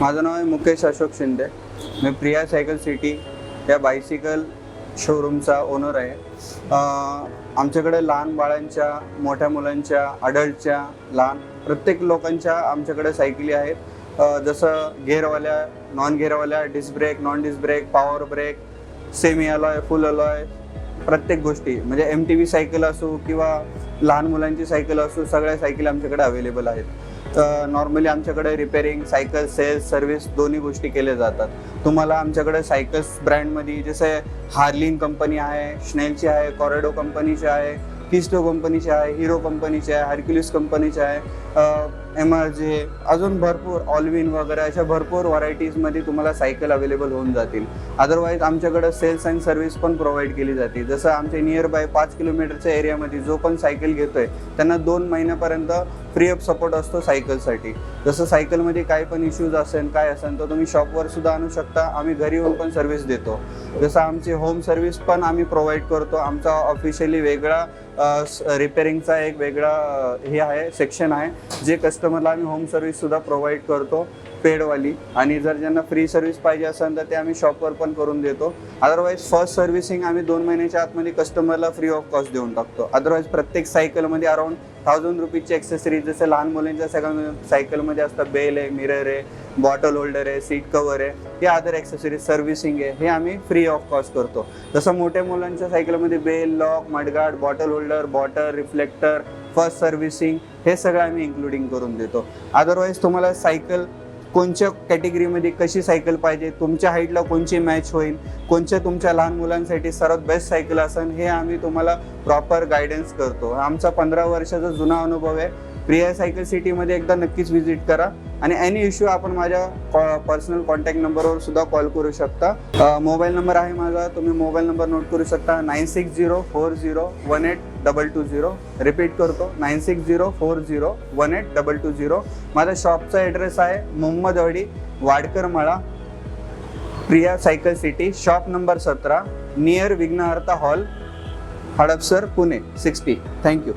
माझं नाव आहे मुकेश अशोक शिंदे. मी Priya cycle city या बायसिकल शोरूमचा ओनर आहे. आमच्याकडे लहान बाळांच्या, मोठ्या मुलांच्या, अडल्टच्या, लहान प्रत्येक लोकांच्या आमच्याकडे सायकली आहेत. जसं गेअरवाल्या, नॉन गेअरवाल्या, disc brake, non disc brake, power brake, semi alloy, full alloy, प्रत्येक गोष्टी म्हणजे MTV सायकल असो किंवा लहान मुलांची सायकल असो, सगळ्या सायकल आमच्याकडे अवेलेबल आहेत. नॉर्मली आमच्याकडे रिपेअरिंग, सायकल सेल्स, सर्व्हिस दोन्ही गोष्टी केल्या जातात. तुम्हाला आमच्याकडे सायकल्स ब्रँडमध्ये जसे हार्लिन कंपनी आहे, स्नेलची आहे, कॉरेडो कंपनीची आहे, किस्टो कंपनीची आहे, हिरो कंपनीची आहे, हर्क्युलिस कंपनीची आहे, MRJ, अजून भरपूर ऑलविन वगैरे अशा भरपूर व्हरायटीजमध्ये तुम्हाला सायकल अवेलेबल होऊन जातील. अदरवाईज आमच्याकडे सेल्स अँड सर्व्हिस पण प्रोव्हाइड केली जाते. जसं आमच्या नियर बाय 5 किलोमीटरच्या एरियामध्ये जो पण सायकल घेतोय त्यांना 2 महिन्यापर्यंत फ्री ऑफ सपोर्ट असतो सायकलसाठी. जसं सायकलमध्ये काय पण इश्यूज असेल, काय असेल तर तुम्ही शॉपवर सुद्धा आणू शकता. आम्ही घरी येऊन पण सर्व्हिस देतो. जसं आमची होम सर्व्हिस पण आम्ही प्रोव्हाइड करतो. आमचा ऑफिशियली वेगळा रिपेअरिंगचा एक वेगळा हे आहे, सेक्शन आहे, जे कस्टमरला आम्ही होम सर्व्हिस सुद्धा प्रोव्हाइड करतो पेडवाली. आणि जर ज्यांना फ्री सर्व्हिस पाहिजे असेल तर ते आम्ही शॉपवर पण करून देतो. अदरवाईज फर्स्ट सर्व्हिसिंग आम्ही 2 महिन्याच्या आतमध्ये कस्टमरला फ्री ऑफ कॉस्ट देऊन टाकतो. अदरवाईज प्रत्येक सायकलमध्ये अराउंड 1000 रुपीजची ॲक्सेसरीज, जसे लहान मुलांच्या सगळ्या सायकलमध्ये असतात, बेल आहे, मिरर आहे, बॉटल होल्डर आहे, सीट कवर आहे, हे अदर ॲक्सेसरीज, सर्व्हिसिंग आहे, हे आम्ही फ्री ऑफ कॉस्ट करतो. जसं मोठ्या मुलांच्या सायकलमध्ये bell, lock, mudguard, bottle holder, bottle, reflector, first servicing हे सगळं आम्ही इन्क्लुडिंग करून देतो. अदरवाईज तुम्हाला सायकल कोणत्या कॅटेगरीमध्ये कशी सायकल पाहिजे, तुमच्या हाईटला कोणची मॅच होईल, कोणत्या तुमच्या लहान मुलांसाठी सर्वात बेस्ट सायकल असेल, हे आम्ही तुम्हाला प्रॉपर गायडन्स करतो. आमचा 15 वर्षाचा जुना अनुभव आहे. प्रिया सायकल सिटीमध्ये एकदा नक्कीच व्हिजिट करा. आणि एनी इश्यू आपण माझ्या पर्सनल कॉन्टॅक्ट नंबरवर सुद्धा कॉल करू शकता. मोबाईल नंबर आहे माझा, तुम्ही मोबाईल नंबर नोट करू शकता, 9604018220. रिपीट करतो, 9604018220. माझा शॉपचा ॲड्रेस आहे मोहम्मदवाडी, वाडकर मळा, Priya cycle city, shop number 17, near विघ्नहर्ता हॉल, हडपसर, पुणे 60. थँक्यू.